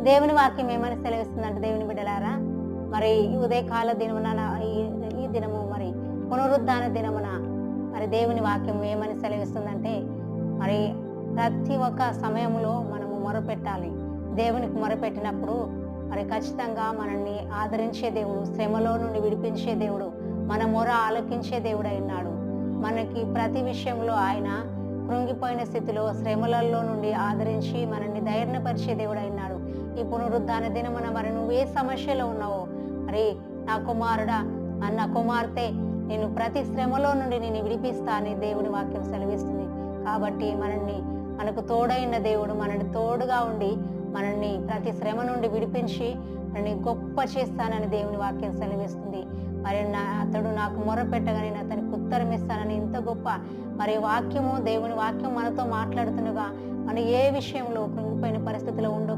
దేవుని వాక్యం ఏమని సెలవిస్తుందంటే దేవుని బిడ్డలారా, మరి ఈ ఉదయకాల దినమున ఈ దినము మరి పునరుద్ధాన దినమున మరి దేవుని వాక్యం ఏమని సెలవిస్తుందంటే, మరి ప్రతి ఒక్క సమయంలో మనము మొరపెట్టాలి. దేవునికి మొరపెట్టినప్పుడు మరి ఖచ్చితంగా మనల్ని ఆదరించే దేవుడు, శ్రమలో నుండి విడిపించే దేవుడు, మన మొర ఆలకించే దేవుడై ఉన్నాడు. మనకి ప్రతి విషయంలో ఆయన కృంగిపోయిన స్థితిలో శ్రమలలో నుండి ఆదరించి మనల్ని ధైర్యపరిచే దేవుడై ఉన్నాడు. ఈ పునరుద్ధాన దినమున మరి నువ్వు ఏ సమస్యలో ఉన్నావో, మరి నా కుమారుడా, అన్న కుమార్తె, నేను ప్రతి శ్రమలో నుండి నేను విడిపిస్తా అని దేవుని వాక్యం సెలవిస్తుంది. కాబట్టి మనకు తోడైన దేవుడు మనల్ని తోడుగా ఉండి మనల్ని ప్రతి శ్రమ నుండి విడిపించి మనల్ని గొప్ప చేస్తానని దేవుని వాక్యం సెలవిస్తుంది. మరి అతడు నాకు మొరపెట్టగా నేను అతనికి ఉత్తరం ఇస్తానని ఇంత గొప్ప మరి వాక్యము, దేవుని వాక్యం మనతో మాట్లాడుతుండగా మనం ఏ విషయంలో కృంగిపోయిన పరిస్థితిలో